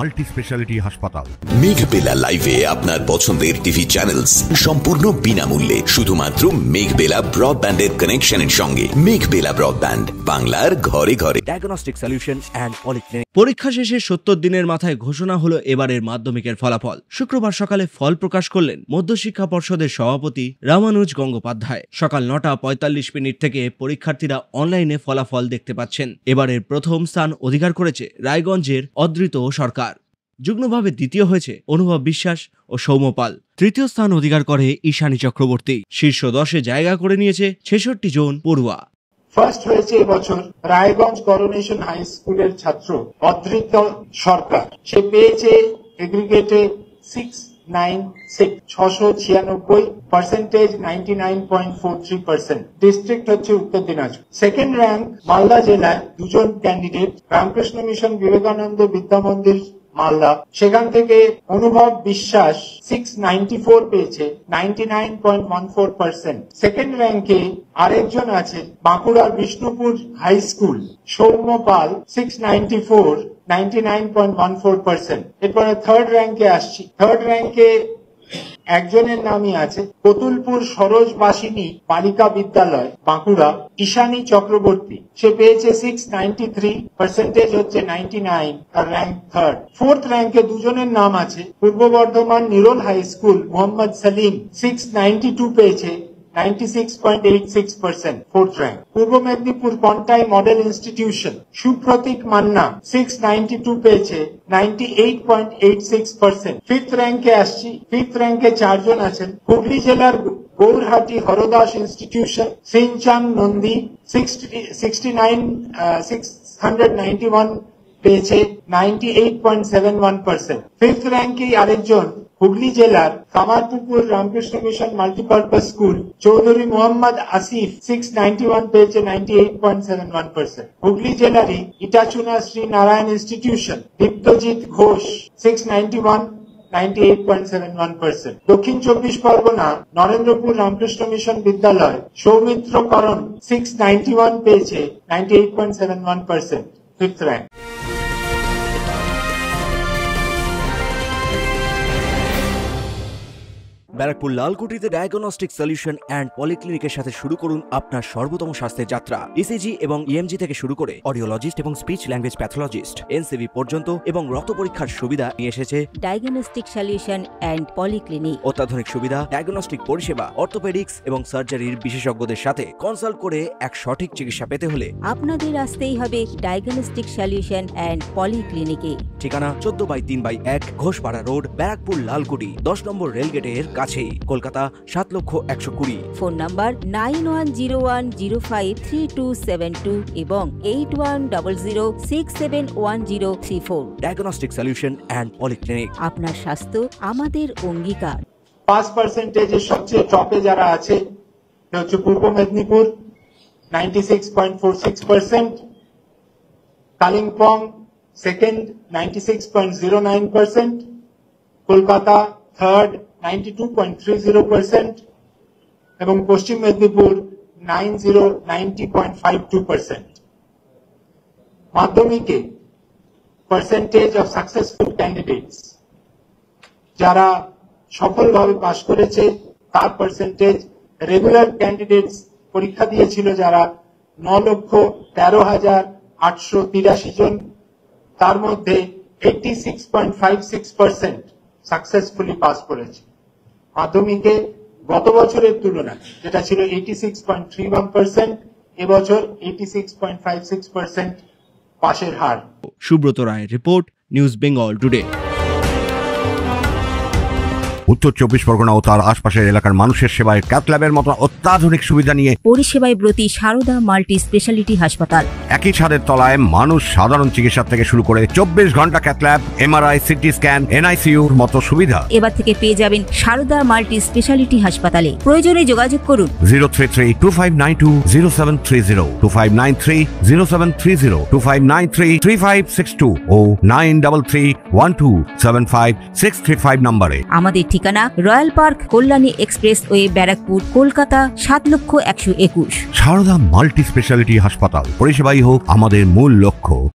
Multi speciality হাসপাতাল। মেঘবেলা লাইভে আপনার পছন্দের টিভি চ্যানেলস সম্পূর্ণ বিনামূল্যে শুধুমাত্র মেঘবেলা ব্রডব্যান্ডের কানেকশনের সঙ্গে। মেঘবেলা ব্রডব্যান্ড, বাংলার ঘরে ঘরে। Diagnostic solution and polyclinic. পরীক্ষা শেষে 70 দিনের মাথায় ঘোষণা হলো এবারের মাধ্যমিকের ফলাফল। শুক্রবার সকালে ফল প্রকাশ করলেন মধ্যশিক্ষা পর্ষদের সভাপতি রামানুজ গঙ্গোপাধ্যায়। সকাল 9:45 থেকে পরীক্ষার্থীরা অনলাইনে ফলাফল দেখতে পাচ্ছেন। এবারের প্রথম স্থান অধিকার করেছে রায়গঞ্জের অদ্রিত সরকার। যুগ্মভাবে দ্বিতীয় হয়েছে অনুভব বিশ্বাস ও সৌম্য পাল। তৃতীয় স্থান অধিকার করে ঈশানী চক্রবর্তী। শীর্ষ 10-এ জায়গা করে নিয়েছে 66 জন পড়ুয়া। ফার্স্ট হয়েছে এবছর রায়গঞ্জ করোনেশন হাই স্কুলের ছাত্র অদ্রিত সরকার। সে পেয়েছে এগ্রিগেটে 696 পার্সেন্টেজ 99.43%। ডিস্ট্রিক্ট হচ্ছে উত্তর দিনাজপুর। সেকেন্ড র্যাঙ্ক মালদা জেলায় দুজন ক্যান্ডিডেট, রামকৃষ্ণ মিশন বিবেকানন্দ বিদ্যা মন্দির মালদা, সেখান থেকে অনুভব বিশ্বাস 694 পেয়েছে 99.14%। সেকেন্ড র্যাঙ্কে আরেকজন আছে বাঁকুড়ার বিষ্ণুপুর হাই স্কুল, সৌম্য পাল 694 99.14%। এরপরে থার্ড র্যাঙ্কে আসছি। থার্ড র্যাঙ্কে একজনের নামই আছে কতুলপুর সরোজবাসিনী বালিকা বিদ্যালয় বাঁকুড়া, ঈশানী চক্রবর্তী। সে পেয়েছে 693, পার্সেন্টেজ হচ্ছে 99, তার র্যাঙ্ক থার্ড। ফোর্থ র্যাঙ্কে দুজনের নাম আছে পূর্ব বর্ধমান নিরোল হাই স্কুল মোহাম্মদ সালিম 692 পেয়েছে 96.86%, ফোর্থ র্যাঙ্ক। পূর্ব মেদিনীপুর কন্টাই মডেল ইনস্টিটিউশন সুপ্রতীক মান্না 692 পেয়েছে 98.86%। ফিফথ র্যাঙ্কে আসছি। ফিফথ র্যাঙ্কে চারজন আছেন। হুগলি জেলার গৌরহাটি হরদাস ইনস্টিটিউশন সিনচাং নন্দী 691 পেয়েছে 98.71%। ফিফথ র্যাঙ্কে আরেকজন হুগলি জেলার Kamarpukur Ramakrishna mission multipurpose school Chowdhury Mohammad Asif 691 পেয়েছে 98.71%। হুগলি জেলারই ইটাচুনা শ্রী নারায়ণ ইনস্টিটিউশন দীপ্তজিৎ ঘোষ 691 98.71%। দক্ষিণ চব্বিশ পরগনা নরেন্দ্রপুর রামকৃষ্ণ মিশন বিদ্যালয় সৌমিত্র করণ 691 পেয়েছে 98.71%, ফিফথ র্যাঙ্ক। ব্যারাকপুর লালকুটিতে ডায়াগনস্টিক সলিউশন অ্যান্ড পলিক্লিনিকের সাথে শুরু করুন আপনার সর্বোত্তম স্বাস্থ্যের যাত্রা। ইসিজি এবং ইএমজি থেকে শুরু করে অডিওলজিস্ট এবং স্পিচ ল্যাঙ্গুয়েজ প্যাথোলজিস্ট, এনসিভি পর্যন্ত এবং রক্ত পরীক্ষার সুবিধা নিয়ে এসেছে ডায়াগনস্টিক সলিউশন অ্যান্ড পলিক্লিনিক। অত্যাধুনিক সুবিধা, ডায়াগনস্টিক পরিষেবা, অর্থোপেডিক্স এবং সার্জারির বিশেষজ্ঞদের সাথে কনসাল্ট করে এক সঠিক চিকিৎসা পেতে হলে আপনাদের আসতেই হবে ডায়াগনস্টিক সলিউশন অ্যান্ড পলিক্লিনিকে। ঠিকানা 14/3/1 ঘোষপাড়া রোড, ব্যারাকপুর লালকুটি, 10 নম্বর রেলগেটের কাছেই, কলকাতা 7,120,000। ফোন নাম্বার 9101053272 এবং 8100671034। Diagnostic solution and polyclinic. আপনার স্বাস্থ্য আমাদের অঙ্গীকার। পাস পার্সেন্টেজের সবচেয়ে টপে যারা আছে হচ্ছে পূর্ব মেদিনীপুর 96.46%, কালিম্পং সেকেন্ড 96.09%, কলকাতা থার্ড 92.30% এবং পশ্চিম মেদিনীপুর 90.52%। মাধ্যমিকে পার্সেন্টেজ অফ সাকসেসফুল ক্যান্ডিডেটস যারা সফলভাবে পাশ করেছে তার পার্সেন্টেজ, রেগুলার ক্যান্ডিডেটস পরীক্ষা দিয়েছিল যারা 9,13,883 জন, তার মধ্যে 86.56% সাকসেসফুলি পাস করেছে। মাধ্যমিকে গত বছরের তুলনায় যেটা ছিল 86.31%, এবছর 86.56% পাশের হার। সুব্রত রায়ের রিপোর্ট, নিউজ বেঙ্গল টুডে। উত্তর 24 পরগনা ও তার আশপাশের এলাকার মানুষের সেবায় ক্যাথ ল্যাবের মতো অত্যাধুনিক সুবিধা নিয়ে পরিষেবায় ব্রতী সারদা মাল্টি স্পেশালিটি হাসপাতাল। একই ছাদের তলায় মানুষ সাধারণ চিকিৎসা থেকে শুরু করে 24 ঘন্টা cath lab, MRI, CT scan, এনআইসিইউর মতো সুবিধা এবার থেকে পেয়ে যাবেন সারদা মাল্টি স্পেশালিটি হাসপাতালে। প্রয়োজনে যোগাযোগ করুন 033-2592-0730, 2593-0730, 2593-3562 ও 9331275635 নম্বরে। আমাদের ঠিকানা royal park, Kalyani expressway, Barrackpore, Kolkata 7,121,000। Sarada multi speciality হাসপাতাল, পরিষেবাই হোক আমাদের মূল লক্ষ্য।